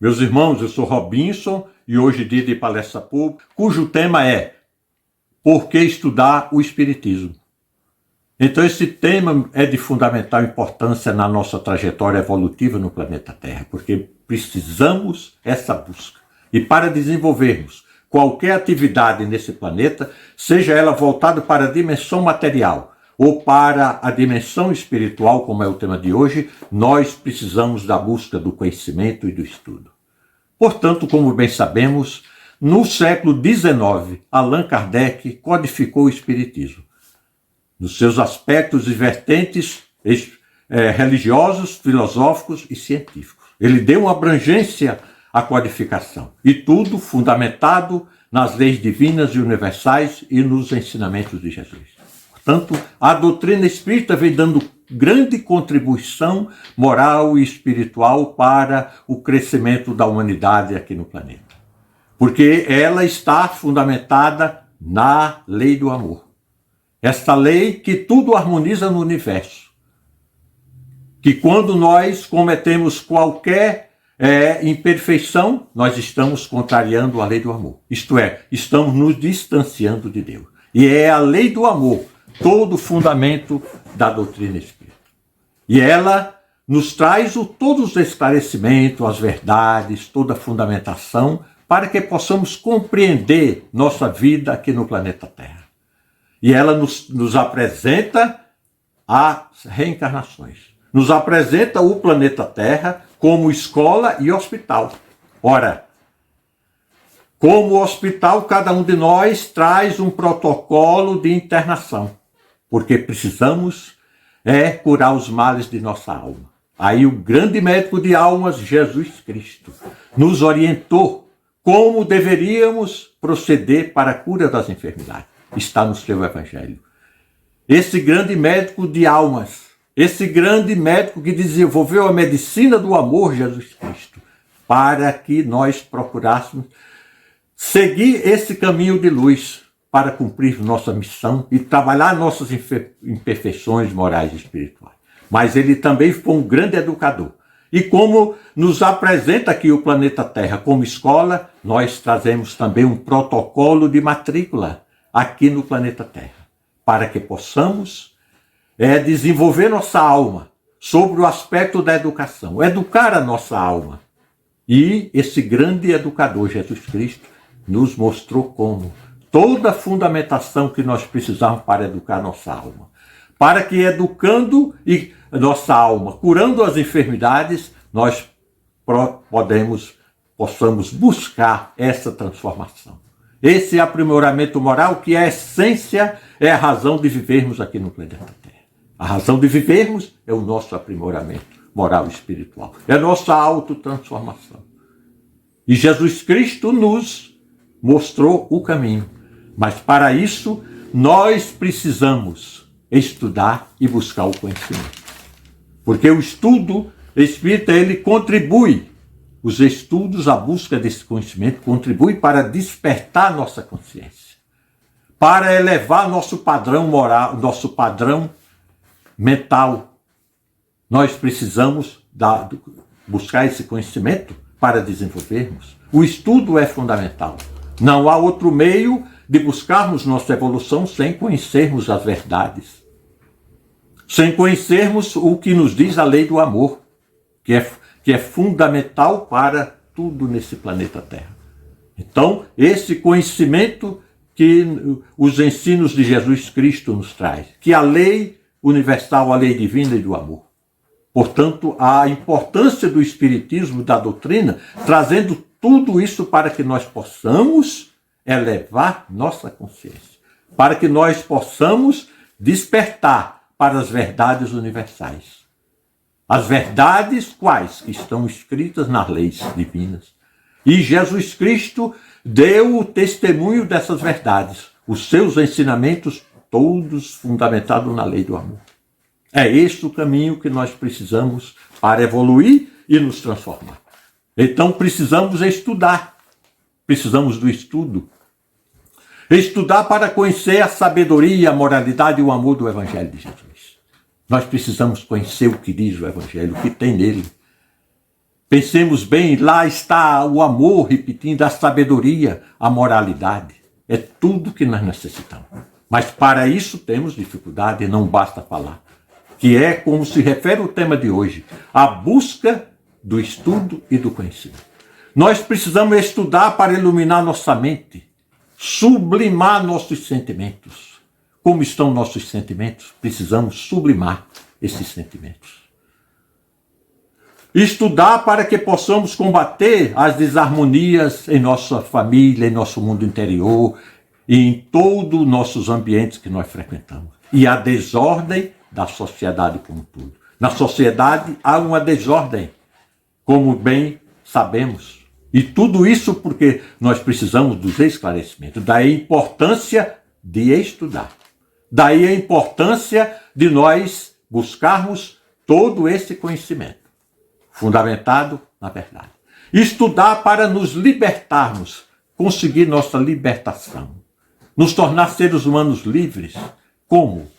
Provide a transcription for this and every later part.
Meus irmãos, eu sou Robinson e hoje dia de palestra pública, cujo tema é Por que estudar o Espiritismo? Então esse tema é de fundamental importância na nossa trajetória evolutiva no planeta Terra, porque precisamos dessa busca. E para desenvolvermos qualquer atividade nesse planeta, seja ela voltada para a dimensão material ou para a dimensão espiritual, como é o tema de hoje, nós precisamos da busca do conhecimento e do estudo. Portanto, como bem sabemos, no século XIX, Allan Kardec codificou o Espiritismo, nos seus aspectos e vertentes religiosos, filosóficos e científicos. Ele deu uma abrangência à codificação, e tudo fundamentado nas leis divinas e universais e nos ensinamentos de Jesus. Portanto, a doutrina espírita vem dando grande contribuição moral e espiritual para o crescimento da humanidade aqui no planeta. Porque ela está fundamentada na lei do amor. Esta lei que tudo harmoniza no universo. Que quando nós cometemos qualquer imperfeição, nós estamos contrariando a lei do amor. Isto é, estamos nos distanciando de Deus. E é a lei do amor todo o fundamento da doutrina espírita. E ela nos traz todos os esclarecimentos, as verdades, toda a fundamentação, para que possamos compreender nossa vida aqui no planeta Terra. E ela nos apresenta as reencarnações. Nos apresenta o planeta Terra como escola e hospital. Ora, como hospital, cada um de nós traz um protocolo de internação, porque precisamos curar os males de nossa alma. Aí o grande médico de almas, Jesus Cristo, nos orientou como deveríamos proceder para a cura das enfermidades. Está no seu Evangelho. Esse grande médico de almas, esse grande médico que desenvolveu a medicina do amor, Jesus Cristo, para que nós procurássemos seguir esse caminho de luz para cumprir nossa missão e trabalhar nossas imperfeições morais e espirituais. Mas ele também foi um grande educador. E como nos apresenta aqui o planeta Terra como escola, nós trazemos também um protocolo de matrícula aqui no planeta Terra, para que possamos desenvolver nossa alma sobre o aspecto da educação, educar a nossa alma. E esse grande educador, Jesus Cristo, nos mostrou como toda a fundamentação que nós precisamos para educar nossa alma. Para que educando nossa alma, curando as enfermidades, nós possamos buscar essa transformação. Esse aprimoramento moral que é a essência, é a razão de vivermos aqui no planeta Terra. A razão de vivermos é o nosso aprimoramento moral e espiritual. É a nossa autotransformação. E Jesus Cristo nos mostrou o caminho. Mas para isso, nós precisamos estudar e buscar o conhecimento. Porque o estudo espírita, ele contribui, os estudos, a busca desse conhecimento, contribui para despertar nossa consciência, para elevar nosso padrão moral, nosso padrão mental. Nós precisamos buscar esse conhecimento para desenvolvermos. O estudo é fundamental. Não há outro meio de buscarmos nossa evolução sem conhecermos as verdades, sem conhecermos o que nos diz a lei do amor, que é fundamental para tudo nesse planeta Terra. Então, esse conhecimento que os ensinos de Jesus Cristo nos traz, que a lei universal, a lei divina e do amor. Portanto, a importância do Espiritismo, da doutrina, trazendo tudo isso para que nós possamos elevar nossa consciência, para que nós possamos despertar para as verdades universais. As verdades quais? Que estão escritas nas leis divinas. E Jesus Cristo deu o testemunho dessas verdades, os seus ensinamentos todos fundamentados na lei do amor. É este o caminho que nós precisamos para evoluir e nos transformar. Então precisamos estudar. Precisamos do estudo. Estudar para conhecer a sabedoria, a moralidade e o amor do Evangelho de Jesus. Nós precisamos conhecer o que diz o Evangelho, o que tem nele. Pensemos bem, lá está o amor, repetindo, a sabedoria, a moralidade. É tudo que nós necessitamos. Mas para isso temos dificuldade, não basta falar. Que é como se refere o tema de hoje, a busca do estudo e do conhecimento. Nós precisamos estudar para iluminar nossa mente, sublimar nossos sentimentos. Como estão nossos sentimentos? Precisamos sublimar esses sentimentos. Estudar para que possamos combater as desarmonias em nossa família, em nosso mundo interior e em todos os nossos ambientes que nós frequentamos. E a desordem da sociedade como um todo. Na sociedade há uma desordem, como bem sabemos. E tudo isso porque nós precisamos dos esclarecimentos. Daí a importância de estudar. Daí a importância de nós buscarmos todo esse conhecimento, fundamentado na verdade. Estudar para nos libertarmos, conseguir nossa libertação. Nos tornar seres humanos livres. Como?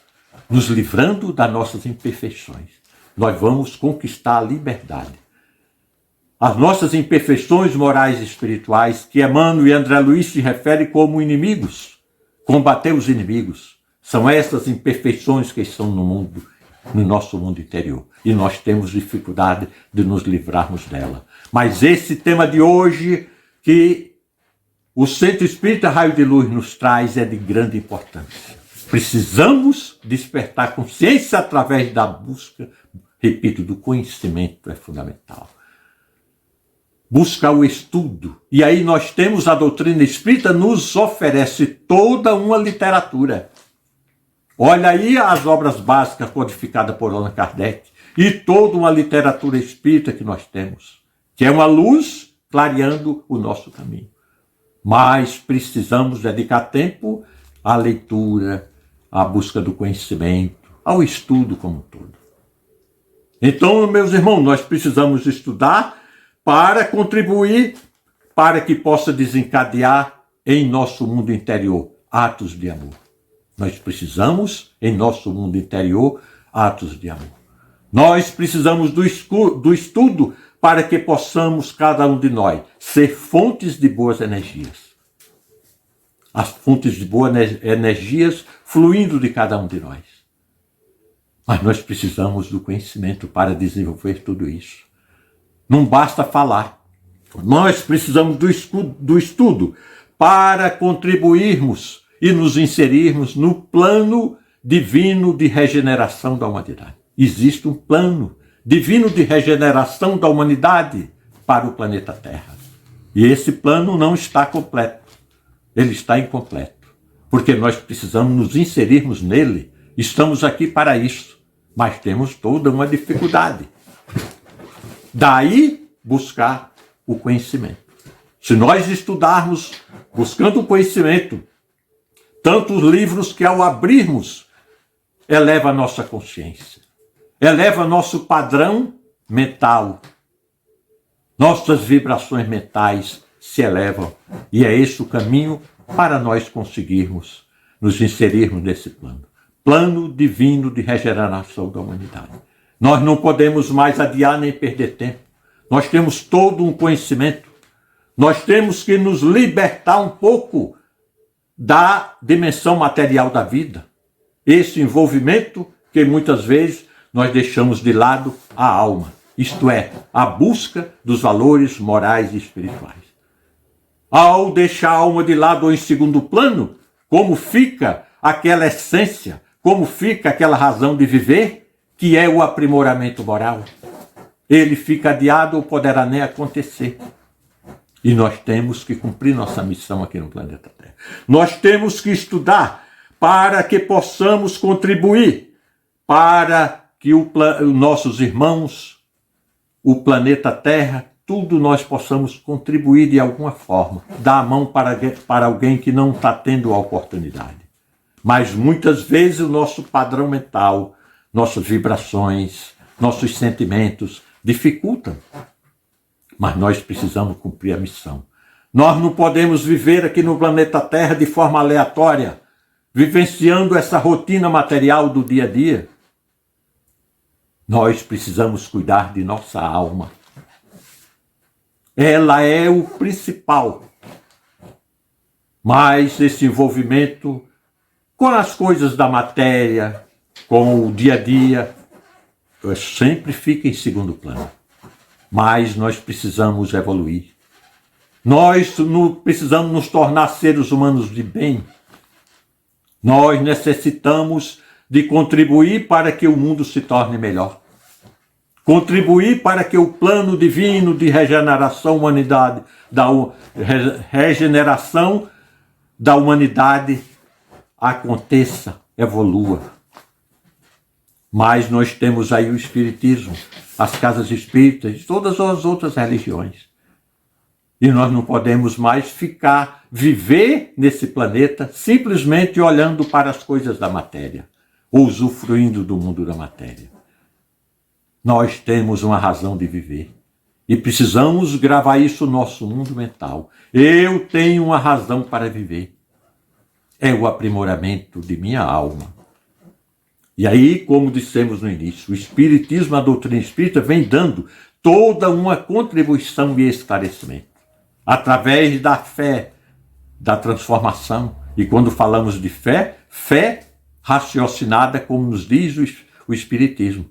Nos livrando das nossas imperfeições. Nós vamos conquistar a liberdade. As nossas imperfeições morais e espirituais, que Emmanuel e André Luiz se referem como inimigos, combater os inimigos, são essas imperfeições que estão no mundo, no nosso mundo interior. E nós temos dificuldade de nos livrarmos dela. Mas esse tema de hoje, que o Centro Espírita Raio de Luz nos traz, é de grande importância. Precisamos despertar consciência através da busca, repito, do conhecimento é fundamental. Buscar o estudo. E aí nós temos a doutrina espírita, nos oferece toda uma literatura. Olha aí as obras básicas codificadas por Allan Kardec e toda uma literatura espírita que nós temos, que é uma luz clareando o nosso caminho. Mas precisamos dedicar tempo à leitura, à busca do conhecimento, ao estudo como um todo. Então, meus irmãos, nós precisamos estudar para contribuir para que possa desencadear em nosso mundo interior atos de amor. Nós precisamos, em nosso mundo interior, atos de amor. Nós precisamos do estudo para que possamos, cada um de nós, ser fontes de boas energias. As fontes de boas energias fluindo de cada um de nós. Mas nós precisamos do conhecimento para desenvolver tudo isso. Não basta falar. Nós precisamos do estudo para contribuirmos e nos inserirmos no plano divino de regeneração da humanidade. Existe um plano divino de regeneração da humanidade para o planeta Terra. E esse plano não está completo. Ele está incompleto. Porque nós precisamos nos inserirmos nele. Estamos aqui para isso. Mas temos toda uma dificuldade. Daí buscar o conhecimento. Se nós estudarmos buscando o conhecimento, tantos livros que ao abrirmos, eleva a nossa consciência, eleva nosso padrão mental, nossas vibrações mentais se elevam. E é esse o caminho para nós conseguirmos nos inserirmos nesse plano. Plano divino de regeneração da humanidade. Nós não podemos mais adiar nem perder tempo. Nós temos todo um conhecimento. Nós temos que nos libertar um pouco da dimensão material da vida. Esse envolvimento que muitas vezes nós deixamos de lado a alma. Isto é, a busca dos valores morais e espirituais. Ao deixar a alma de lado ou em segundo plano, como fica aquela essência, como fica aquela razão de viver, que é o aprimoramento moral? Ele fica adiado ou poderá nem acontecer. E nós temos que cumprir nossa missão aqui no planeta Terra. Nós temos que estudar para que possamos contribuir para que os nossos irmãos, o planeta Terra, tudo nós possamos contribuir de alguma forma. Dar a mão para alguém que não está tendo a oportunidade. Mas muitas vezes o nosso padrão mental, nossas vibrações, nossos sentimentos dificultam. Mas nós precisamos cumprir a missão. Nós não podemos viver aqui no planeta Terra de forma aleatória, vivenciando essa rotina material do dia a dia. Nós precisamos cuidar de nossa alma. ela é o principal. Mas esse envolvimento com as coisas da matéria, com o dia a dia, sempre fica em segundo plano. Mas nós precisamos evoluir. Nós precisamos nos tornar seres humanos de bem. Nós necessitamos de contribuir para que o mundo se torne melhor. Contribuir para que o plano divino de regeneração regeneração da humanidade aconteça, evolua. Mas nós temos aí o Espiritismo, as casas espíritas e todas as outras religiões. E nós não podemos mais viver nesse planeta simplesmente olhando para as coisas da matéria, ou usufruindo do mundo da matéria. Nós temos uma razão de viver e precisamos gravar isso no nosso mundo mental. Eu tenho uma razão para viver. É o aprimoramento de minha alma. E aí, como dissemos no início, o Espiritismo, a doutrina espírita, vem dando toda uma contribuição e esclarecimento. Através da fé, da transformação. E quando falamos de fé, fé raciocinada, como nos diz o Espiritismo.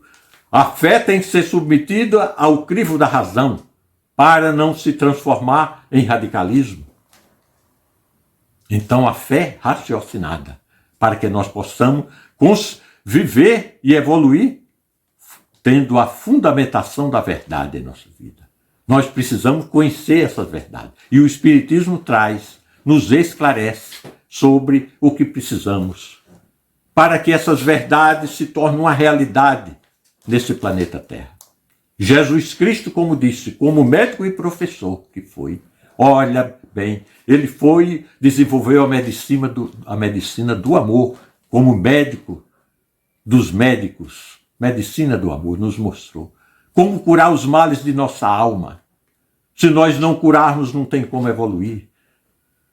A fé tem que ser submetida ao crivo da razão, para não se transformar em radicalismo. Então a fé raciocinada, para que nós possamos viver e evoluir, tendo a fundamentação da verdade em nossa vida. Nós precisamos conhecer essas verdades. E o Espiritismo nos esclarece sobre o que precisamos, para que essas verdades se tornem uma realidade nesse planeta Terra. Jesus Cristo, como disse, como médico e professor que foi, olha bem, ele desenvolveu a medicina do amor, como médico dos médicos, medicina do amor, nos mostrou como curar os males de nossa alma. Se nós não curarmos, não tem como evoluir.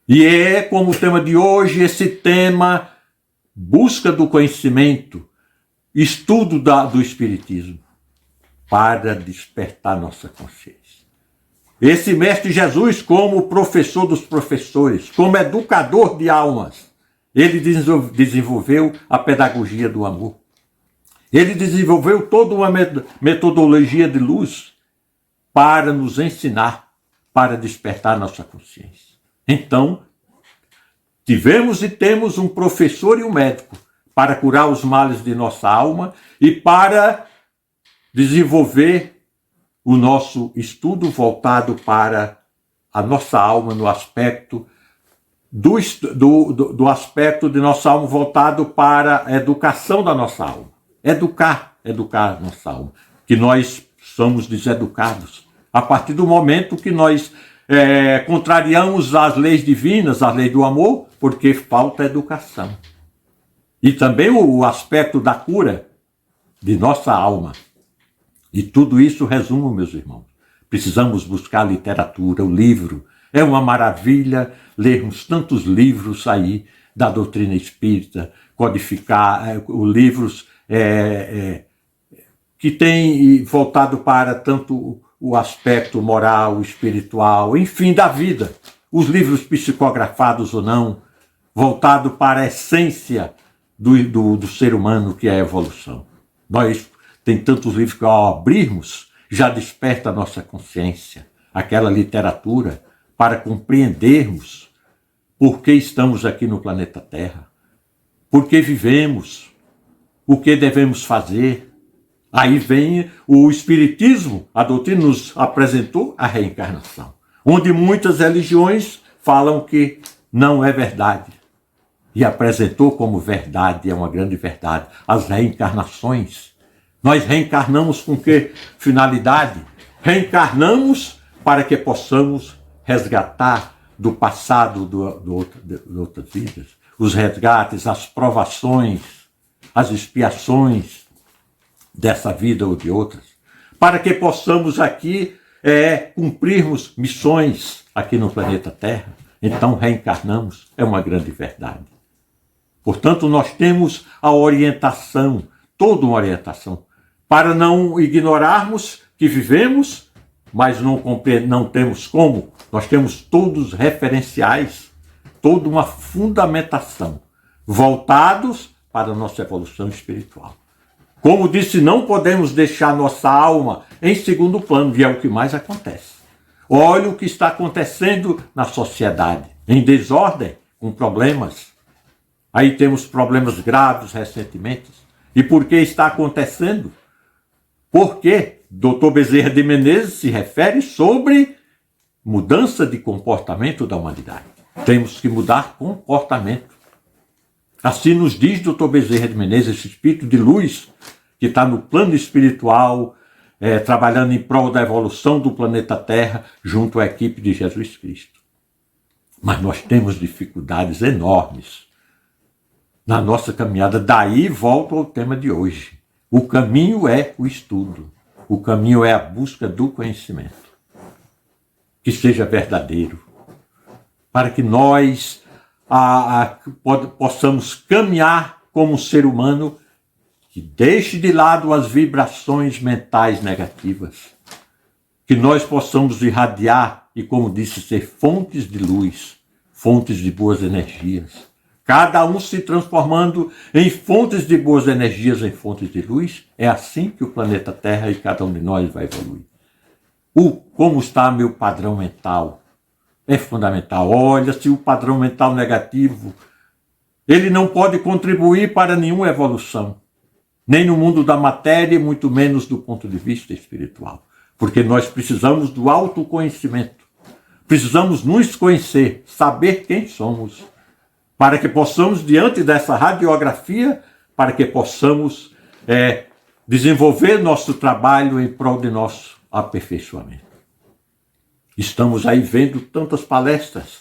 E é como o tema de hoje, esse tema, busca do conhecimento, estudo do Espiritismo, para despertar nossa consciência. Esse Mestre Jesus, como professor dos professores, como educador de almas, ele desenvolveu a pedagogia do amor. Ele desenvolveu toda uma metodologia de luz para nos ensinar, para despertar nossa consciência. Então, tivemos e temos um professor e um médico para curar os males de nossa alma e para desenvolver o nosso estudo voltado para a nossa alma no aspecto do aspecto de nossa alma voltado para a educação da nossa alma. Educar a nossa alma, que nós somos deseducados. A partir do momento que nós contrariamos as leis divinas, as leis do amor, porque falta educação. E também o aspecto da cura de nossa alma. E tudo isso resumo, meus irmãos. Precisamos buscar literatura, o livro. É uma maravilha lermos tantos livros aí da doutrina espírita, codificar os livros que têm voltado para tanto o aspecto moral, espiritual, enfim, da vida. Os livros psicografados ou não, voltado para a essência do ser humano, que é a evolução. Tem tantos livros que, ao abrirmos, já desperta a nossa consciência, aquela literatura, para compreendermos por que estamos aqui no planeta Terra, por que vivemos, o que devemos fazer. Aí vem o Espiritismo, a doutrina nos apresentou a reencarnação, onde muitas religiões falam que não é verdade. E apresentou como verdade, é uma grande verdade, as reencarnações. Nós reencarnamos com que finalidade? Reencarnamos para que possamos resgatar do passado de outras vidas, os resgates, as provações, as expiações dessa vida ou de outras, para que possamos aqui cumprirmos missões aqui no planeta Terra. Então reencarnamos, é uma grande verdade. Portanto, nós temos a orientação, toda uma orientação, para não ignorarmos que vivemos mas não temos como. Nós temos todos referenciais, toda uma fundamentação, voltados para a nossa evolução espiritual. Como disse, não podemos deixar nossa alma em segundo plano, e é o que mais acontece. Olha o que está acontecendo na sociedade, em desordem, com problemas. Aí temos problemas graves recentemente. E por que está acontecendo? Porque Dr. Bezerra de Menezes se refere sobre mudança de comportamento da humanidade. Temos que mudar comportamento. Assim nos diz Dr. Bezerra de Menezes, esse espírito de luz que está no plano espiritual, trabalhando em prol da evolução do planeta Terra, junto à equipe de Jesus Cristo. Mas nós temos dificuldades enormes na nossa caminhada. Daí volto ao tema de hoje. O caminho é o estudo. O caminho é a busca do conhecimento. Que seja verdadeiro. Para que nós possamos caminhar como um ser humano que deixe de lado as vibrações mentais negativas. Que nós possamos irradiar e, como disse, ser fontes de luz, fontes de boas energias. Cada um se transformando em fontes de boas energias, em fontes de luz. É assim que o planeta Terra e cada um de nós vai evoluir. Como está meu padrão mental? É fundamental. Olha, se o padrão mental negativo, ele não pode contribuir para nenhuma evolução. Nem no mundo da matéria, muito menos do ponto de vista espiritual. Porque nós precisamos do autoconhecimento. Precisamos nos conhecer, saber quem somos, para que possamos, diante dessa radiografia, para que possamos desenvolver nosso trabalho em prol de nosso aperfeiçoamento. Estamos aí vendo tantas palestras,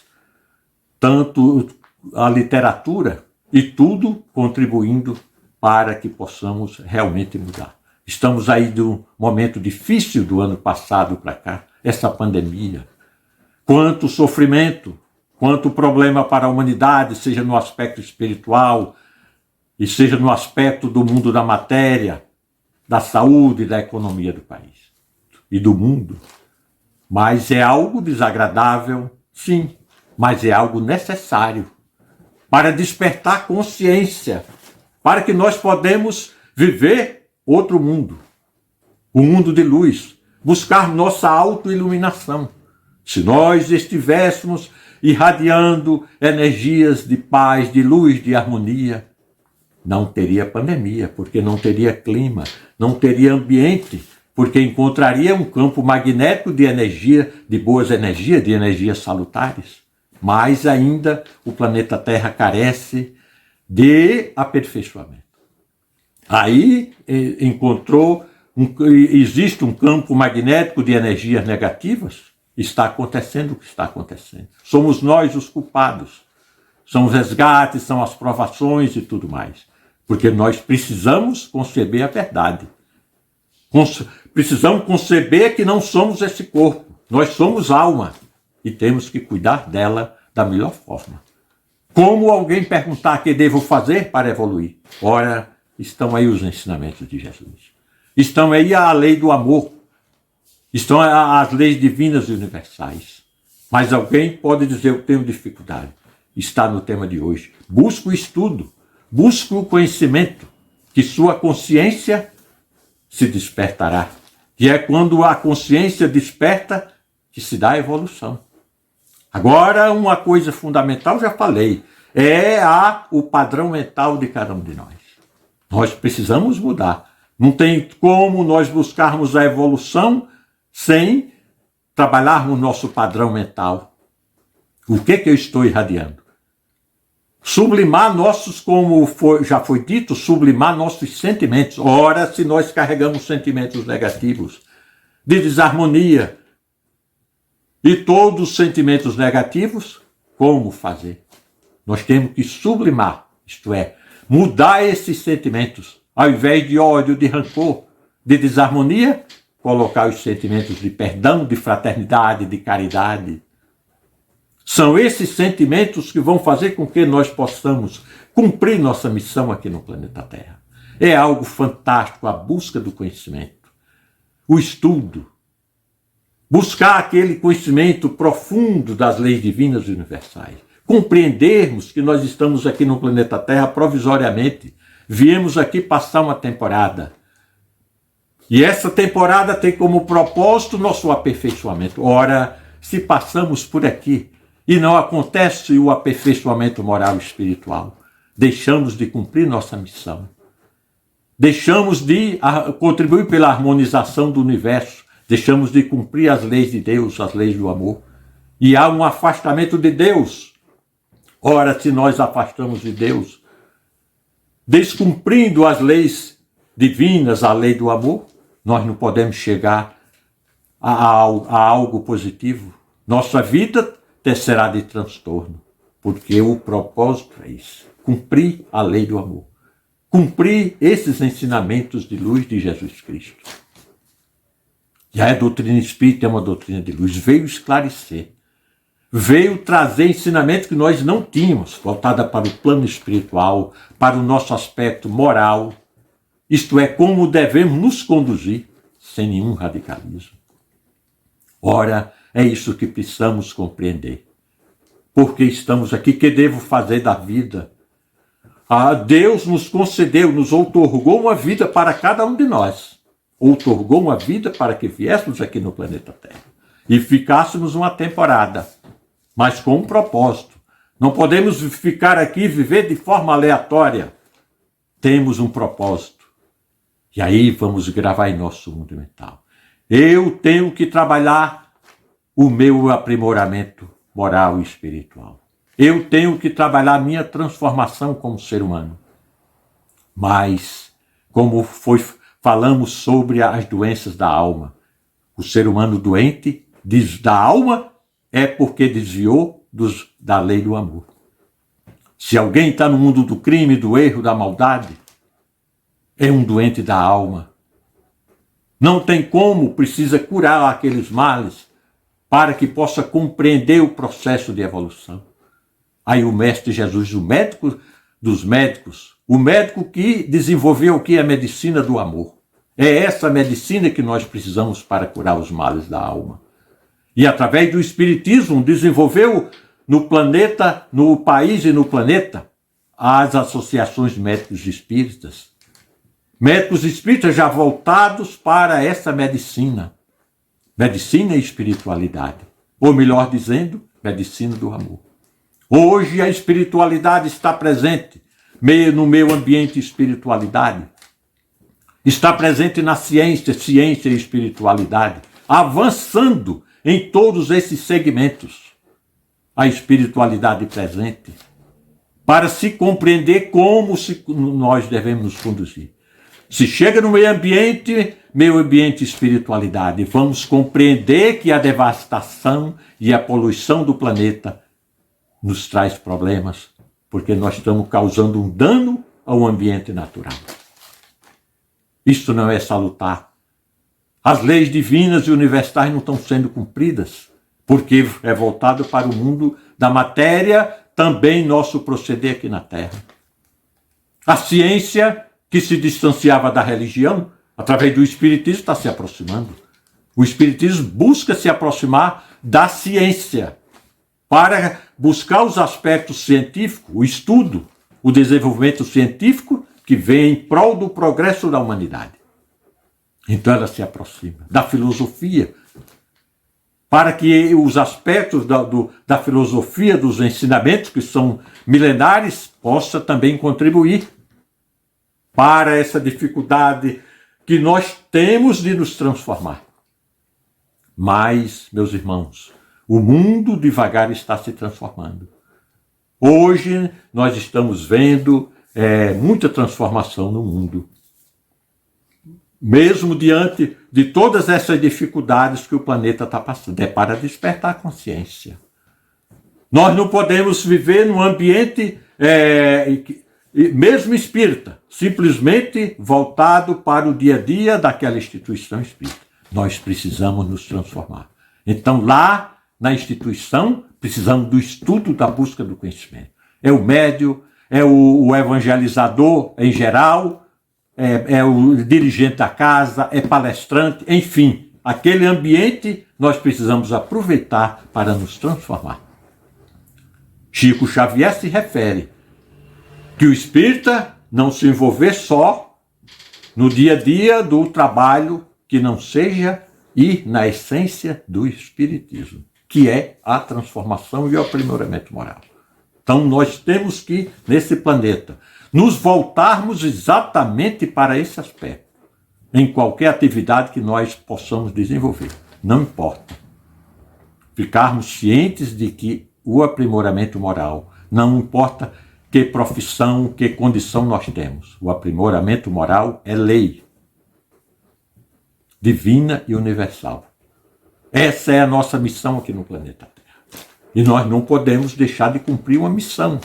tanto a literatura, e tudo contribuindo para que possamos realmente mudar. Estamos aí de um momento difícil do ano passado para cá, essa pandemia. Quanto sofrimento, quanto problema para a humanidade, seja no aspecto espiritual e seja no aspecto do mundo da matéria, da saúde e da economia do país e do mundo. Mas é algo desagradável, sim, mas é algo necessário para despertar consciência, para que nós podemos viver outro mundo, o mundo de luz, buscar nossa autoiluminação. Se nós estivéssemos irradiando energias de paz, de luz, de harmonia, não teria pandemia, porque não teria clima, não teria ambiente, porque encontraria um campo magnético de energia, de boas energias, de energias salutares. Mas ainda o planeta Terra carece de aperfeiçoamento. Aí existe um campo magnético de energias negativas. Está acontecendo o que está acontecendo. Somos nós os culpados. São os resgates, são as provações e tudo mais. Porque nós precisamos conceber a verdade. Precisamos conceber que não somos esse corpo. Nós somos alma. E temos que cuidar dela da melhor forma. Como alguém perguntar o que devo fazer para evoluir? Ora, estão aí os ensinamentos de Jesus. Estão aí a lei do amor. Estão as leis divinas e universais. Mas alguém pode dizer, eu tenho dificuldade. Está no tema de hoje. Busque o estudo, busque o conhecimento, que sua consciência se despertará. E é quando a consciência desperta que se dá a evolução. Agora, uma coisa fundamental, já falei, é o padrão mental de cada um de nós. Nós precisamos mudar. Não tem como nós buscarmos a evolução sem trabalharmos o nosso padrão mental. O que eu estou irradiando? Sublimar como já foi dito, sublimar nossos sentimentos. Ora, se nós carregamos sentimentos negativos, de desarmonia, e todos os sentimentos negativos, como fazer? Nós temos que sublimar, isto é, mudar esses sentimentos. Ao invés de ódio, de rancor, de desarmonia, colocar os sentimentos de perdão, de fraternidade, de caridade. São esses sentimentos que vão fazer com que nós possamos cumprir nossa missão aqui no planeta Terra. É algo fantástico a busca do conhecimento, o estudo. buscar aquele conhecimento profundo das leis divinas e universais, compreendermos que nós estamos aqui no planeta Terra provisoriamente, viemos aqui passar uma temporada. E essa temporada tem como propósito nosso aperfeiçoamento. Ora, se passamos por aqui e não acontece o aperfeiçoamento moral e espiritual, deixamos de cumprir nossa missão. Deixamos de contribuir pela harmonização do universo, deixamos de cumprir as leis de Deus, as leis do amor. E há um afastamento de Deus. Ora, se nós afastamos de Deus, descumprindo as leis divinas, a lei do amor, nós não podemos chegar a algo positivo. Nossa vida será de transtorno, porque o propósito é isso, cumprir a lei do amor, cumprir esses ensinamentos de luz de Jesus Cristo. E a doutrina espírita é uma doutrina de luz, veio esclarecer, veio trazer ensinamentos que nós não tínhamos, voltada para o plano espiritual, para o nosso aspecto moral, isto é, como devemos nos conduzir, sem nenhum radicalismo. Ora, é isso que precisamos compreender. Porque estamos aqui, que devo fazer da vida? Deus nos concedeu, nos outorgou uma vida para cada um de nós. Outorgou uma vida para que viéssemos aqui no planeta Terra e ficássemos uma temporada, mas com um propósito. Não podemos ficar aqui e viver de forma aleatória. Temos um propósito. E aí vamos gravar em nosso mundo mental. Eu tenho que trabalhar o meu aprimoramento moral e espiritual. Eu tenho que trabalhar a minha transformação como ser humano. Mas, como falamos sobre as doenças da alma, o ser humano doente da alma é porque desviou da lei do amor. Se alguém está no mundo do crime, do erro, da maldade, é um doente da alma. Não tem como, precisa curar aqueles males para que possa compreender o processo de evolução. Aí o Mestre Jesus, o médico dos médicos, o médico que desenvolveu o que é a medicina do amor. É essa medicina que nós precisamos para curar os males da alma. E através do Espiritismo desenvolveu no planeta, no país e no planeta, as associações médicos espíritas. Médicos espíritas já voltados para essa medicina. Medicina e espiritualidade. Ou melhor dizendo, medicina do amor. Hoje a espiritualidade está presente no meio ambiente espiritualidade. Está presente na ciência e espiritualidade. Avançando em todos esses segmentos. A espiritualidade presente. Para se compreender como nós devemos nos conduzir. Se chega no meio ambiente espiritualidade, vamos compreender que a devastação e a poluição do planeta nos traz problemas, porque nós estamos causando um dano ao ambiente natural. Isto não é salutar. As leis divinas e universais não estão sendo cumpridas, porque é voltado para o mundo da matéria, também nosso proceder aqui na Terra. A ciência, que se distanciava da religião, através do Espiritismo, está se aproximando. O Espiritismo busca se aproximar da ciência, para buscar os aspectos científicos, o estudo, o desenvolvimento científico, que vem em prol do progresso da humanidade. Então ela se aproxima da filosofia, para que os aspectos da filosofia, dos ensinamentos, que são milenares, possa também contribuir para essa dificuldade que nós temos de nos transformar. Mas, meus irmãos, o mundo devagar está se transformando. Hoje nós estamos vendo muita transformação no mundo. Mesmo diante de todas essas dificuldades que o planeta está passando. É para despertar a consciência. Nós não podemos viver num ambiente mesmo espírita, simplesmente voltado para o dia a dia daquela instituição espírita. Nós precisamos nos transformar. Então, lá na instituição, precisamos do estudo, da busca do conhecimento. É o médium, é o evangelizador em geral, é o dirigente da casa, é palestrante, enfim, aquele ambiente, nós precisamos aproveitar para nos transformar. Chico Xavier se refere que o espírita não se envolver só no dia a dia do trabalho que não seja ir na essência do espiritismo, que é a transformação e o aprimoramento moral. Então nós temos que, nesse planeta, nos voltarmos exatamente para esse aspecto, em qualquer atividade que nós possamos desenvolver. Não importa. Ficarmos cientes de que o aprimoramento moral, não importa que profissão, que condição nós temos. O aprimoramento moral é lei divina e universal. Essa é a nossa missão aqui no planeta Terra. E nós não podemos deixar de cumprir uma missão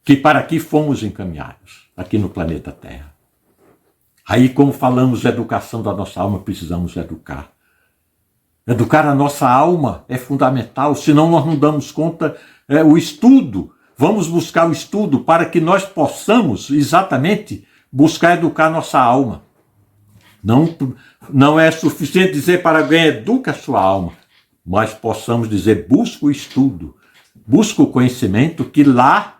que para que fomos encaminhados aqui no planeta Terra. Aí, como falamos de educação da nossa alma, precisamos educar. Educar a nossa alma é fundamental, senão nós não damos conta. O estudo, vamos buscar o estudo para que nós possamos exatamente buscar educar a nossa alma. Não é suficiente dizer para alguém educa a sua alma, mas possamos dizer busca o estudo, busca o conhecimento que lá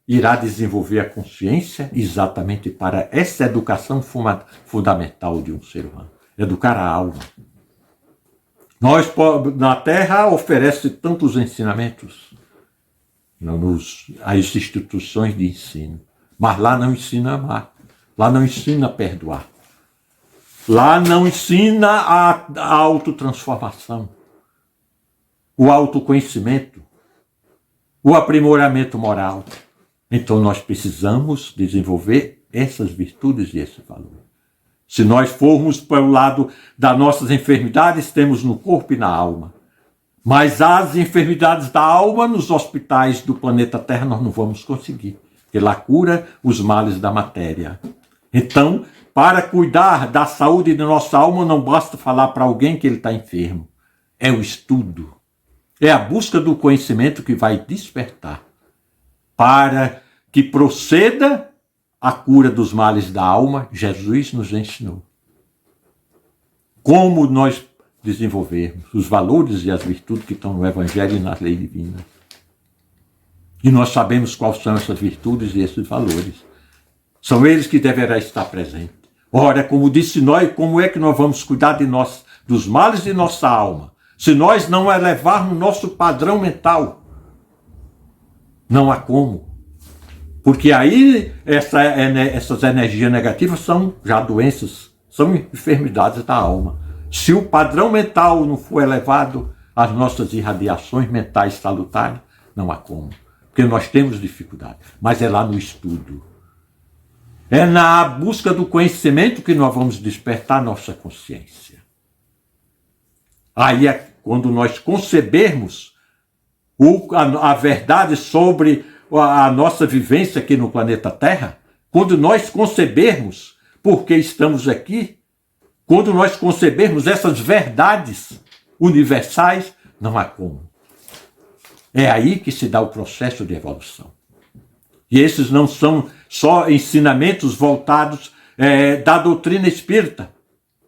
irá desenvolver a consciência exatamente para essa educação fundamental de um ser humano, educar a alma. Nós, na Terra, oferece tantos ensinamentos às instituições de ensino, mas lá não ensina a amar, lá não ensina a perdoar, lá não ensina a autotransformação, o autoconhecimento, o aprimoramento moral. Então nós precisamos desenvolver essas virtudes e esse valor. Se nós formos para o lado das nossas enfermidades, temos no corpo e na alma. Mas as enfermidades da alma, nos hospitais do planeta Terra, nós não vamos conseguir. Porque lá cura os males da matéria. Então, para cuidar da saúde da nossa alma, não basta falar para alguém que ele está enfermo. É o estudo. É a busca do conhecimento que vai despertar para que proceda a cura dos males da alma. Jesus nos ensinou como nós desenvolvermos os valores e as virtudes que estão no Evangelho e na lei divina. E nós sabemos quais são essas virtudes e esses valores. São eles que deverão estar presentes. Ora, como disse nós, como é que nós vamos cuidar de nós, dos males de nossa alma, se nós não elevarmos nosso padrão mental? Não há como. Porque aí essas energias negativas são já doenças, são enfermidades da alma. Se o padrão mental não for elevado, as nossas irradiações mentais salutares, não há como. Porque nós temos dificuldade. Mas é lá no estudo. É na busca do conhecimento que nós vamos despertar nossa consciência. Aí é quando nós concebermos a verdade sobre a nossa vivência aqui no planeta Terra, quando nós concebermos por que estamos aqui, quando nós concebermos essas verdades universais, não há como. É aí que se dá o processo de evolução. E esses não são só ensinamentos voltados da doutrina espírita,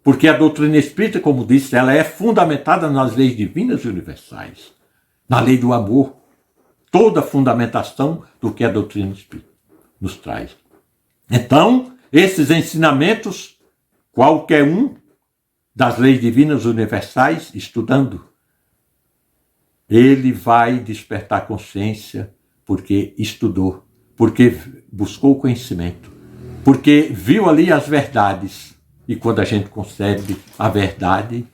porque a doutrina espírita, como disse, ela é fundamentada nas leis divinas e universais, na lei do amor, toda a fundamentação do que a doutrina espírita nos traz. Então, esses ensinamentos, qualquer um das leis divinas universais, estudando, ele vai despertar consciência porque estudou, porque buscou conhecimento, porque viu ali as verdades. E quando a gente concebe a verdade,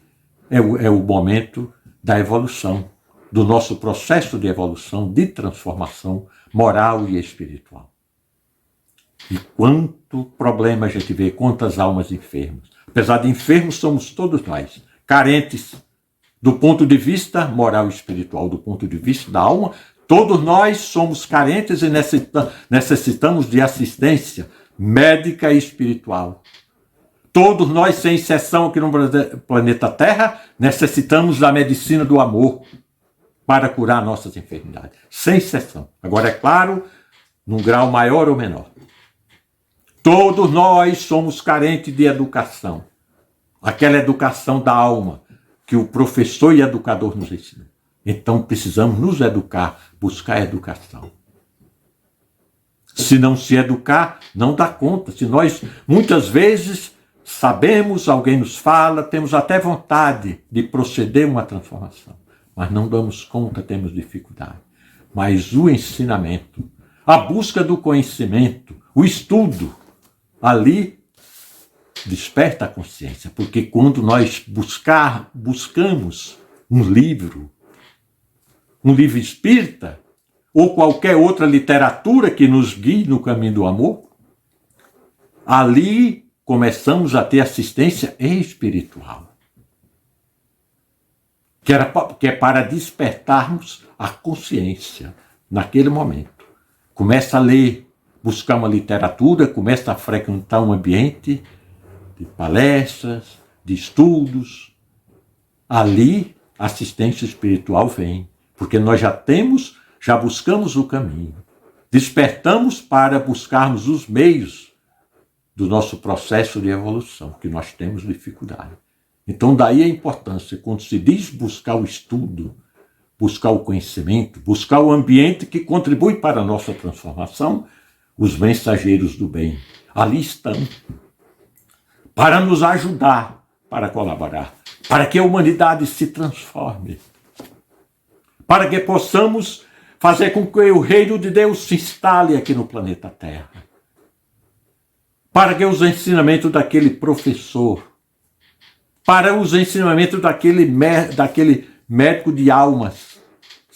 é o momento da evolução, do nosso processo de evolução, de transformação moral e espiritual. E quanto problema a gente vê, quantas almas enfermas. Apesar de enfermos, somos todos nós, carentes do ponto de vista moral e espiritual, do ponto de vista da alma. Todos nós somos carentes e necessitamos de assistência médica e espiritual. Todos nós, sem exceção aqui no planeta Terra, necessitamos da medicina do amor para curar nossas enfermidades. Sem exceção. Agora, é claro, num grau maior ou menor. Todos nós somos carentes de educação. aquela educação da alma que o professor e educador nos ensinam. Então precisamos nos educar, buscar educação. Se não se educar, não dá conta. Se nós, muitas vezes, sabemos, alguém nos fala, temos até vontade de proceder uma transformação, mas não damos conta, temos dificuldade. Mas o ensinamento, a busca do conhecimento, o estudo, ali desperta a consciência, porque quando nós buscamos um livro espírita, ou qualquer outra literatura que nos guie no caminho do amor, ali começamos a ter assistência espiritual, que é para despertarmos a consciência naquele momento. Começa a ler, buscar uma literatura, começa a frequentar um ambiente de palestras, de estudos. Ali a assistência espiritual vem, porque nós já buscamos o caminho, despertamos para buscarmos os meios do nosso processo de evolução, que nós temos dificuldade. Então daí a importância, quando se diz buscar o estudo, buscar o conhecimento, buscar o ambiente que contribui para a nossa transformação, os mensageiros do bem ali estão para nos ajudar, para colaborar, para que a humanidade se transforme, para que possamos fazer com que o reino de Deus se instale aqui no planeta Terra, para que os ensinamentos daquele professor, para os ensinamentos daquele médico de almas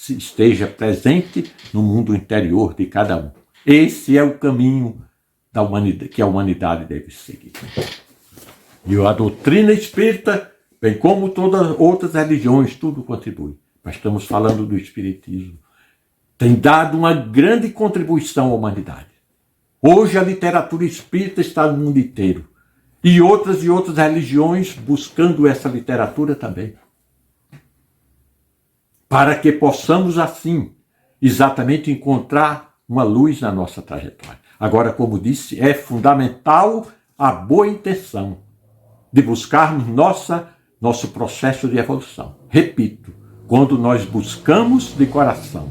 esteja presente no mundo interior de cada um. Esse é o caminho da humanidade, que a humanidade deve seguir. E a doutrina espírita, bem como todas as outras religiões, tudo contribui. Mas estamos falando do espiritismo. Tem dado uma grande contribuição à humanidade. Hoje a literatura espírita está no mundo inteiro. E outras religiões buscando essa literatura também. Para que possamos, assim, exatamente encontrar uma luz na nossa trajetória. Agora, como disse, é fundamental a boa intenção de buscarmos nosso processo de evolução. Repito, quando nós buscamos de coração,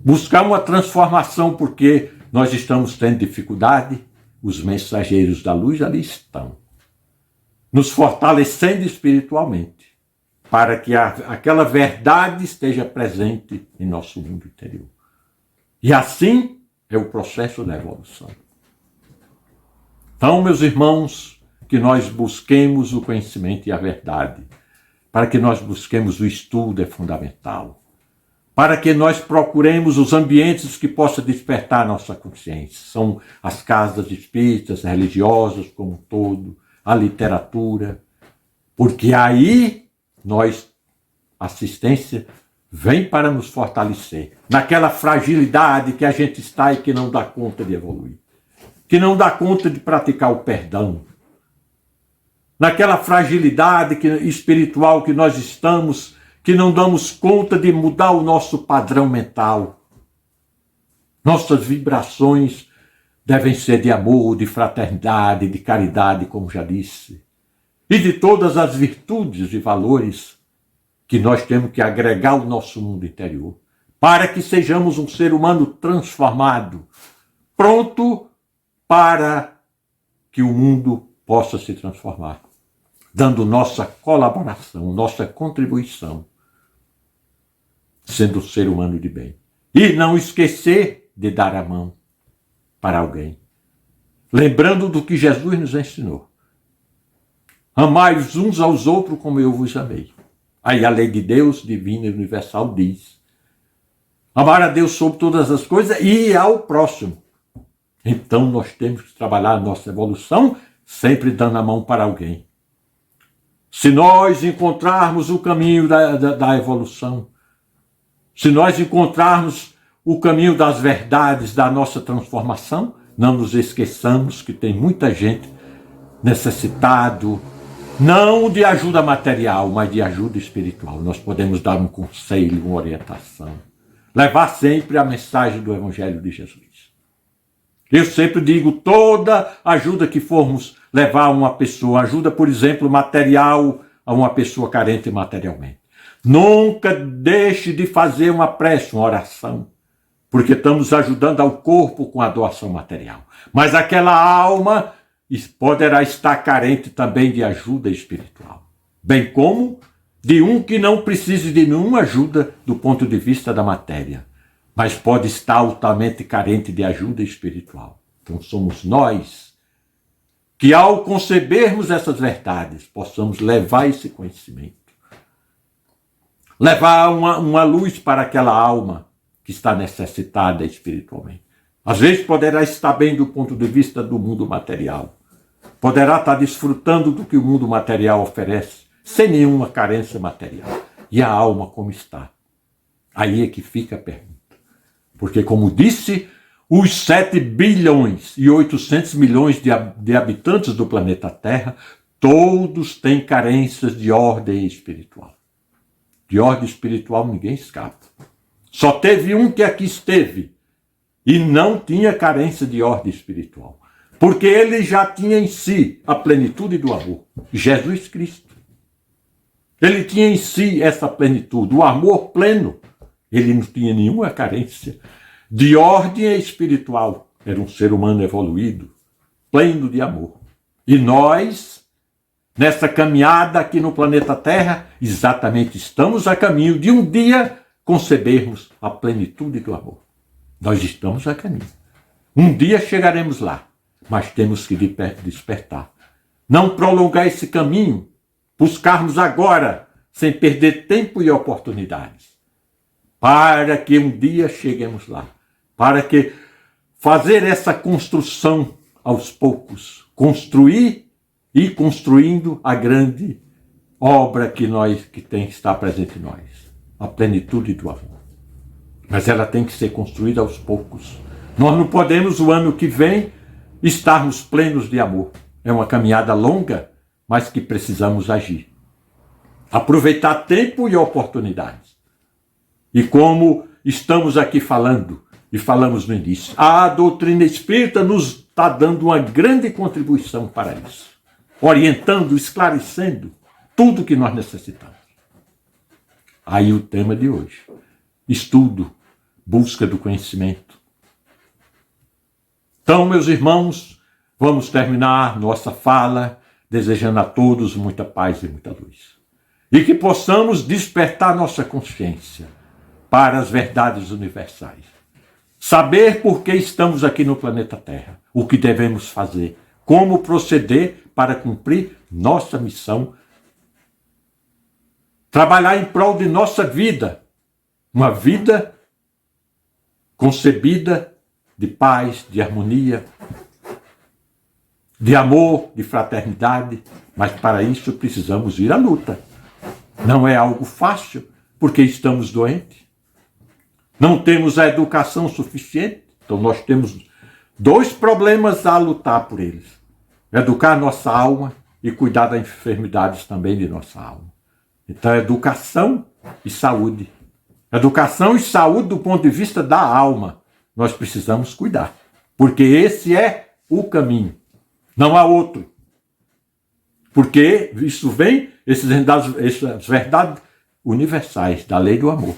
buscar uma transformação porque nós estamos tendo dificuldade, os mensageiros da luz ali estão, nos fortalecendo espiritualmente, para que aquela verdade esteja presente em nosso mundo interior. E assim é o processo da evolução. Então, meus irmãos, que nós busquemos o conhecimento e a verdade, para que nós busquemos o estudo é fundamental, para que nós procuremos os ambientes que possam despertar a nossa consciência. São as casas espíritas, religiosas como um todo, a literatura, porque aí a assistência vem para nos fortalecer, naquela fragilidade que a gente está e que não dá conta de evoluir, que não dá conta de praticar o perdão, naquela fragilidade espiritual que nós estamos, que não damos conta de mudar o nosso padrão mental. Nossas vibrações devem ser de amor, de fraternidade, de caridade, como já disse, e de todas as virtudes e valores que nós temos que agregar ao nosso mundo interior, para que sejamos um ser humano transformado, pronto para que o mundo possa se transformar, dando nossa colaboração, nossa contribuição, sendo um ser humano de bem. E não esquecer de dar a mão para alguém, lembrando do que Jesus nos ensinou. Amai-vos uns aos outros como eu vos amei. Aí a lei de Deus, divina e universal, diz: amar a Deus sobre todas as coisas e ao próximo. Então nós temos que trabalhar a nossa evolução sempre dando a mão para alguém. Se nós encontrarmos o caminho da evolução, se nós encontrarmos o caminho das verdades da nossa transformação, não nos esqueçamos que tem muita gente necessitado, não de ajuda material, mas de ajuda espiritual. Nós podemos dar um conselho, uma orientação, levar sempre a mensagem do Evangelho de Jesus. Eu sempre digo, toda ajuda que formos levar a uma pessoa, ajuda, por exemplo, material a uma pessoa carente materialmente. Nunca deixe de fazer uma prece, uma oração, porque estamos ajudando ao corpo com a doação material. Mas aquela alma poderá estar carente também de ajuda espiritual, bem como de um que não precise de nenhuma ajuda do ponto de vista da matéria, mas pode estar altamente carente de ajuda espiritual. Então somos nós que, ao concebermos essas verdades, possamos levar esse conhecimento, levar uma luz para aquela alma que está necessitada espiritualmente. Às vezes poderá estar bem do ponto de vista do mundo material, poderá estar desfrutando do que o mundo material oferece, sem nenhuma carência material. E a alma como está? Aí é que fica a pergunta. Porque, como disse, os 7 bilhões e 800 milhões de habitantes do planeta Terra, todos têm carências de ordem espiritual. De ordem espiritual ninguém escapa. Só teve um que aqui esteve e não tinha carência de ordem espiritual. Porque ele já tinha em si a plenitude do amor. Jesus Cristo. Ele tinha em si essa plenitude, o amor pleno. Ele não tinha nenhuma carência de ordem espiritual. Era um ser humano evoluído, pleno de amor. E nós, nessa caminhada aqui no planeta Terra, exatamente estamos a caminho de um dia concebermos a plenitude do amor. Nós estamos a caminho. Um dia chegaremos lá, mas temos que despertar. Não prolongar esse caminho, buscarmos agora, sem perder tempo e oportunidades, para que um dia cheguemos lá, para que fazer essa construção aos poucos, construir e construindo a grande obra que tem que estar presente em nós, a plenitude do amor. Mas ela tem que ser construída aos poucos. Nós não podemos, o ano que vem, estarmos plenos de amor. É uma caminhada longa, mas que precisamos agir. Aproveitar tempo e oportunidades. E como estamos aqui falando, e falamos no início, a doutrina espírita nos está dando uma grande contribuição para isso. Orientando, esclarecendo tudo que nós necessitamos. Aí o tema de hoje. Estudo, busca do conhecimento. Então, meus irmãos, vamos terminar nossa fala desejando a todos muita paz e muita luz. E que possamos despertar nossa consciência para as verdades universais. Saber por que estamos aqui no planeta Terra, o que devemos fazer, como proceder para cumprir nossa missão. Trabalhar em prol de nossa vida, uma vida concebida de paz, de harmonia, de amor, de fraternidade, mas para isso precisamos ir à luta. Não é algo fácil, porque estamos doentes. Não temos a educação suficiente, então nós temos 2 problemas a lutar por eles. Educar nossa alma e cuidar das enfermidades também de nossa alma. Então, educação e saúde. Educação e saúde do ponto de vista da alma. Nós precisamos cuidar, porque esse é o caminho. Não há outro. Porque isso vem, essas verdades universais da lei do amor.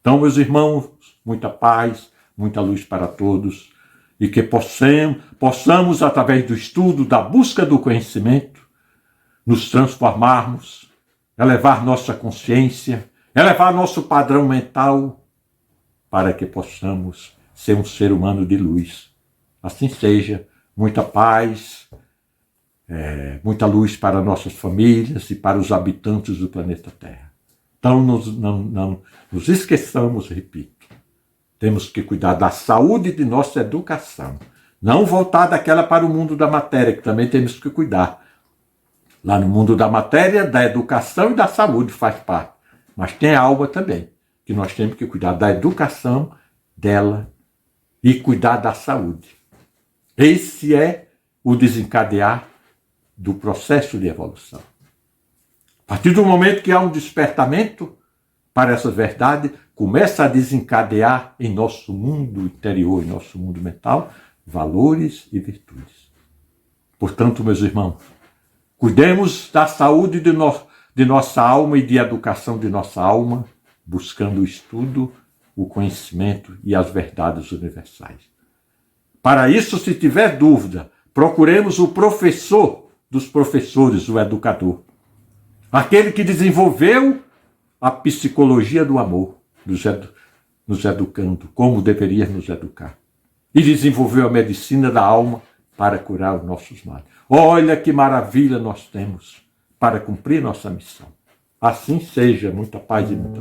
Então, meus irmãos, muita paz, muita luz para todos, e que possamos, através do estudo, da busca do conhecimento, nos transformarmos, elevar nossa consciência, elevar nosso padrão mental, para que possamos ser um ser humano de luz. Assim seja, muita paz, muita luz para nossas famílias e para os habitantes do planeta Terra. Então, não nos esqueçamos, repito, temos que cuidar da saúde de nossa educação, não voltar daquela para o mundo da matéria, que também temos que cuidar. Lá no mundo da matéria, da educação e da saúde faz parte, mas tem a alma também, que nós temos que cuidar da educação dela e cuidar da saúde. Esse é o desencadear do processo de evolução. A partir do momento que há um despertamento, para essa verdade, começa a desencadear em nosso mundo interior, em nosso mundo mental, valores e virtudes. Portanto, meus irmãos, cuidemos da saúde de nossa alma e de educação de nossa alma, buscando o estudo, o conhecimento e as verdades universais. Para isso, se tiver dúvida, procuremos o professor dos professores, o educador. Aquele que desenvolveu a psicologia do amor, nos educando, como deveria nos educar. E desenvolveu a medicina da alma para curar os nossos males. Olha que maravilha nós temos para cumprir nossa missão. Assim seja, muita paz e muita